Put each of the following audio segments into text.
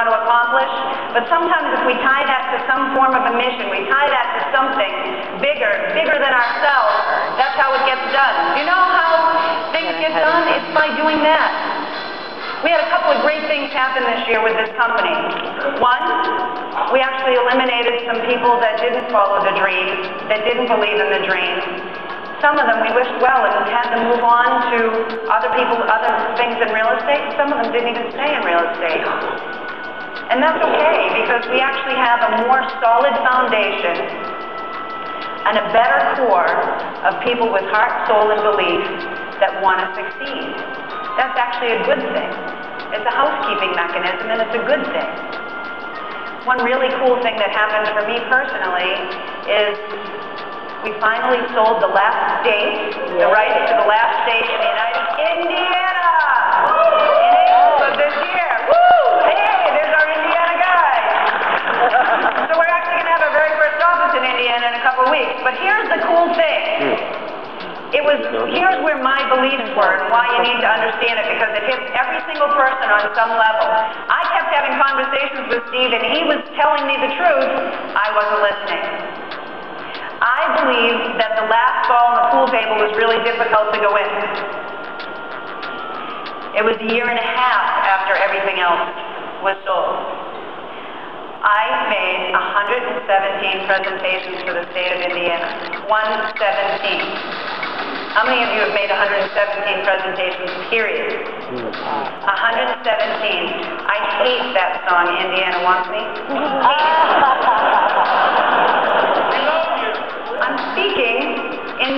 want to accomplish. But sometimes if we tie that to some form of a mission, we tie that to something bigger than ourselves, that's how it gets done. You know how things get done? It's by doing that. We had a couple of great things happen this year with this company. One, we actually eliminated some people that didn't follow the dream, that didn't believe in the dream. Some of them we wished well and had them move on to other things in real estate. Some of them didn't even stay in real estate. And that's okay, because we actually have a more solid foundation and a better core of people with heart, soul, and belief that want to succeed. That's actually a good thing. It's a housekeeping mechanism, and it's a good thing. One really cool thing that happened for me personally is we finally sold the last state, the rights to the last state in the United Indiana! In April of this year. Woo! Hey, there's our Indiana guy! So we're actually going to have our very first office in Indiana in a couple of weeks. But here's the cool thing. Here's where my beliefs were and why you need to understand it, because it hits every single person on some level. I kept having conversations with Steve and he was telling me the truth. I wasn't listening. I believed that the last ball on the pool table was really difficult to go in. It was a year and a half after everything else was sold. I made 117 presentations for the state of Indiana. 117. How many of you have made 117 presentations, period? 117. I hate that song, Indiana Wants Me. Hate it. I'm speaking in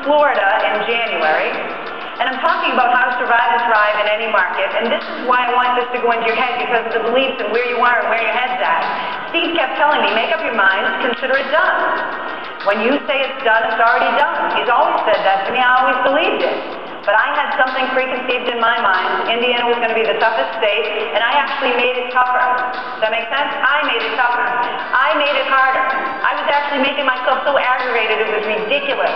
Florida in January, and I'm talking about how to survive and thrive in any market, and this is why I want this to go into your head, because of the beliefs and where you are and where your head's at. Steve kept telling me, make up your mind, consider it done. When you say it's done, it's already done. He's always said that to me. I always believed it. But I had something preconceived in my mind. Indiana was going to be the toughest state, and I actually made it tougher. Does that make sense? I made it tougher. I made it harder. I was actually making myself so aggravated it was ridiculous.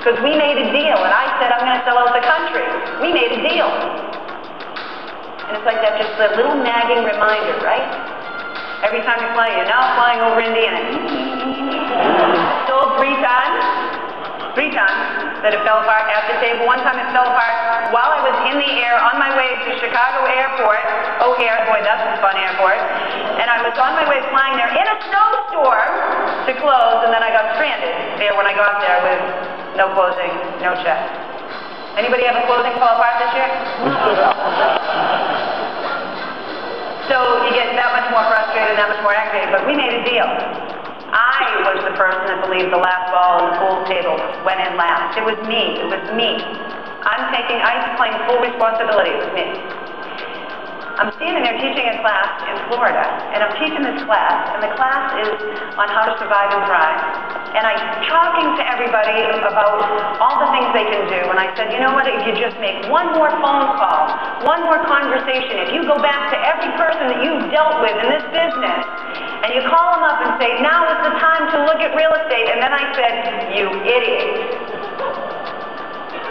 Because we made a deal, and I said I'm going to sell out the country. We made a deal. And it's like that, just a little nagging reminder, right? Every time you fly, you're now flying over Indiana. Sold 3 times that it fell apart at the table. One time it fell apart while I was in the air on my way to Chicago Airport. O'Hare, boy, that's a fun airport. And I was on my way flying there in a snowstorm to close, and then I got stranded there when I got there with no closing, no check. Anybody have a closing fall apart this year? So you get that much more frustrated, that much more aggravated, but we made a deal. I was the person that believed the last ball on the pool table went in last. It was me. It was me. I claim full responsibility. It was me. I'm standing there teaching a class in Florida, and I'm teaching this class, and the class is on how to survive and thrive. And I'm talking to everybody about all the things they can do, and I said, you know what, if you just make one more phone call, one more conversation, if you go back to every person that you've dealt with in this business, and you call them up and say, now is the time to look at real estate, and then I said, you idiot.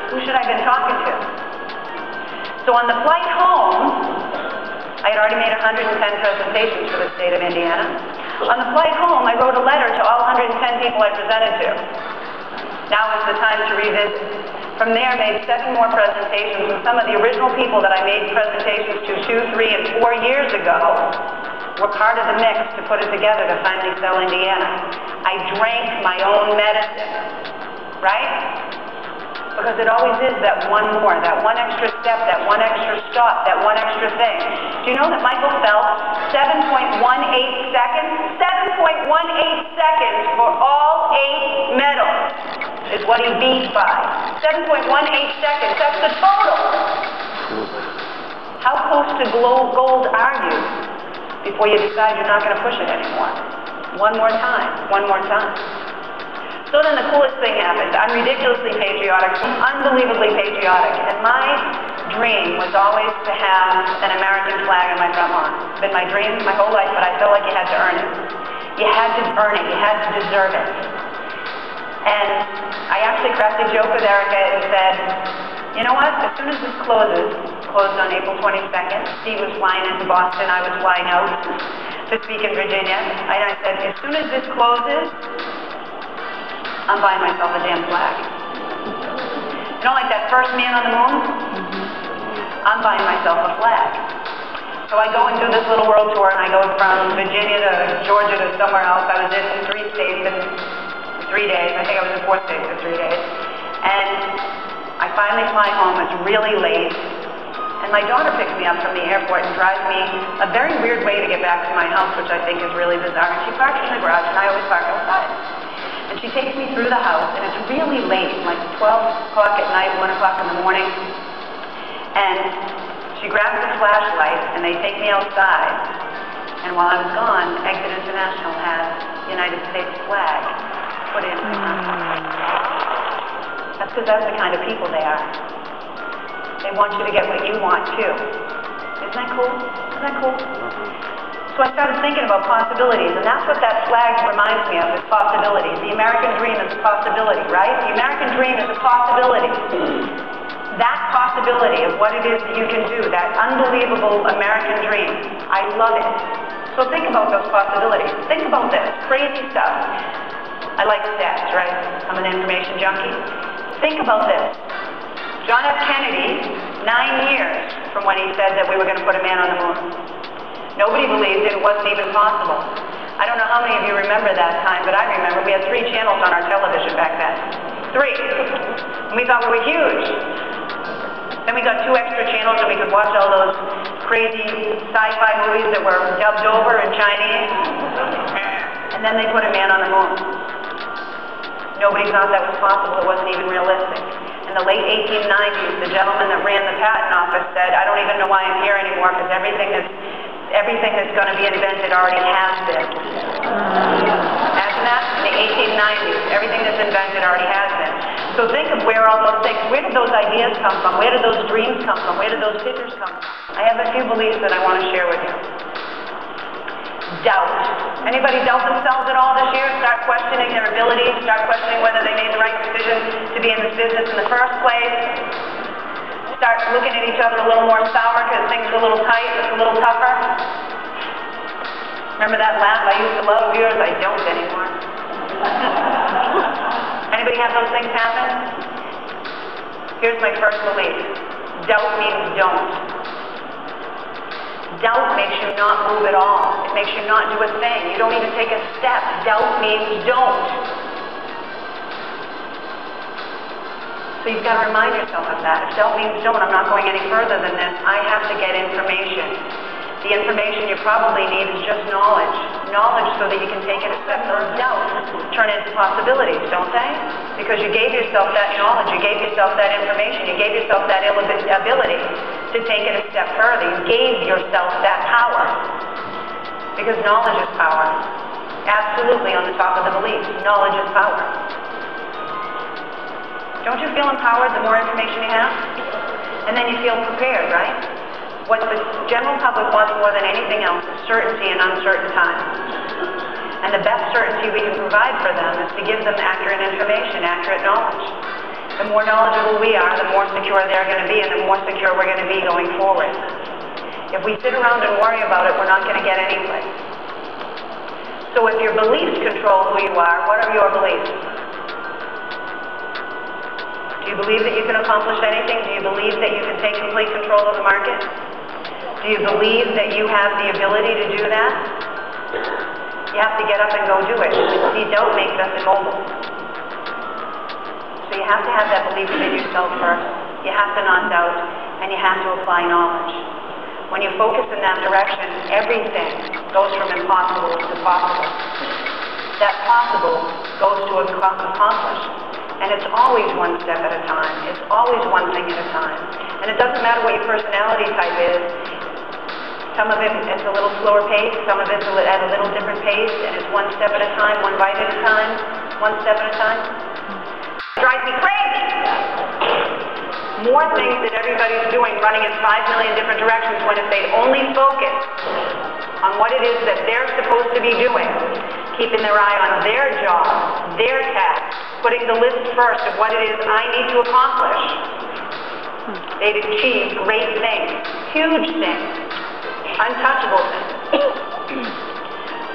Who should I have been talking to? So on the flight home, I had already made 110 presentations for the state of Indiana. On the flight home, I wrote a letter to all 110 people I presented to. Now is the time to revisit. From there, I made 7 more presentations, and some of the original people that I made presentations to 2, 3, and 4 years ago were part of the mix to put it together to finally sell Indiana. I drank my own medicine, right? Because it always is that one more, that one extra step, that one extra stop, that one extra thing. Do you know that Michael Phelps, 7.18 seconds? 7.18 seconds for all 8 medals is what he beat by. 7.18 seconds, that's the total. How close to gold are you before you decide you're not going to push it anymore? One more time, one more time. So then the coolest thing happened. I'm ridiculously patriotic, unbelievably patriotic, and my dream was always to have an American flag on my front lawn. It's been my dream my whole life, but I felt like you had to earn it. You had to earn it. You had to deserve it. And I actually cracked a joke with Erica and said, you know what? As soon as this closed on April 22nd, Steve was flying into Boston, I was flying out to speak in Virginia, and I said, as soon as this closes, I'm buying myself a damn flag. You know, like that first man on the moon? I'm buying myself a flag. So I go and do this little world tour, and I go from Virginia to Georgia to somewhere else. I was in 3 states in 3 days. I think I was in 4 states for 3 days. And I finally fly home. It's really late. And my daughter picks me up from the airport and drives me a very weird way to get back to my house, which I think is really bizarre. And she parks in the garage, and I always park outside. And she takes me through the house, and it's really late, like 12 o'clock at night, 1 o'clock in the morning. And she grabs a flashlight, and they take me outside. And while I was gone, Exit International had the United States flag put in. That's because that's the kind of people they are. They want you to get what you want, too. Isn't that cool? Isn't that cool? So I started thinking about possibilities, and that's what that flag reminds me of, is possibilities. The American dream is a possibility, right? The American dream is a possibility. That possibility of what it is that you can do, that unbelievable American dream, I love it. So think about those possibilities. Think about this, crazy stuff. I like stats, right? I'm an information junkie. Think about this. John F. Kennedy, 9 years from when he said that we were going to put a man on the moon. Nobody believed it. It wasn't even possible. I don't know how many of you remember that time, but I remember we had 3 channels on our television back then. 3. And we thought we were huge. Then we got 2 extra channels and we could watch all those crazy sci-fi movies that were dubbed over in Chinese. And then they put a man on the moon. Nobody thought that was possible. It wasn't even realistic. In the late 1890s, the gentleman that ran the patent office said, I don't even know why I'm here anymore, because everything that's going to be invented already has been. Imagine that? In the 1890s, everything that's invented already has been. So think of where all those things, where did those ideas come from? Where did those dreams come from? Where did those pictures come from? I have a few beliefs that I want to share with you. Doubt. Anybody doubt themselves at all this year? Start questioning their abilities, start questioning whether they made the right decision to be in this business in the first place. Start looking at each other a little more sour because things are a little tight, it's a little tougher. Remember that laugh I used to love? Yours I don't anymore. Anybody have those things happen? Here's my first belief. Doubt means don't. Doubt makes you not move at all. It makes you not do a thing. You don't even take a step. Doubt means don't. So you've got to remind yourself of that. If doubt means don't, I'm not going any further than this. I have to get information. The information you probably need is just knowledge. Knowledge so that you can take it a step further. Doubts turn into possibilities, don't they? Because you gave yourself that knowledge, you gave yourself that information, you gave yourself that ability to take it a step further. You gave yourself that power. Because knowledge is power. Absolutely on the top of the beliefs. Knowledge is power. Don't you feel empowered the more information you have? And then you feel prepared, right? What the general public wants more than anything else is certainty in uncertain times. And the best certainty we can provide for them is to give them accurate information, accurate knowledge. The more knowledgeable we are, the more secure they're going to be, and the more secure we're going to be going forward. If we sit around and worry about it, we're not going to get anyplace. So if your beliefs control who you are, what are your beliefs? Do you believe that you can accomplish anything? Do you believe that you can take complete control of the market? Do you believe that you have the ability to do that? You have to get up and go do it. See, doubt makes us immobile. So you have to have that belief in yourself first. You have to not doubt, and you have to apply knowledge. When you focus in that direction, everything goes from impossible to possible. That possible goes to accomplish. And it's always one step at a time. It's always one thing at a time. And it doesn't matter what your personality type is. Some of it is a little slower pace, some of it's at a little different pace, and it's one step at a time, one bite at a time, one step at a time. It drives me crazy! More things that everybody's doing, running in 5 million different directions, when if they only focus on what it is that they're supposed to be doing, keeping their eye on their job, their task, putting the list first of what it is I need to accomplish, They've achieved great things, huge things, untouchable things.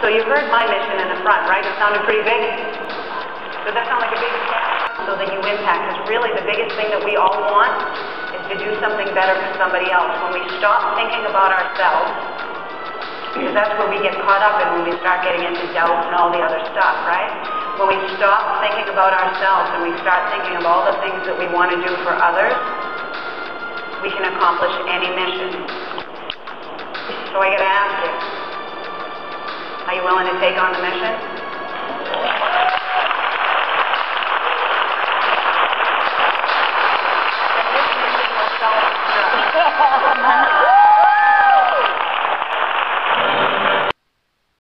So you heard my mission in the front, right? It sounded pretty big. Does that sound like a big step? So that you impact, because really the biggest thing that we all want is to do something better for somebody else. When we stop thinking about ourselves, because that's where we get caught up in when we start getting into doubt and all the other stuff, right? When we stop thinking about ourselves and we start thinking of all the things that we want to do for others, we can accomplish any mission. So I got to ask you, are you willing to take on the mission?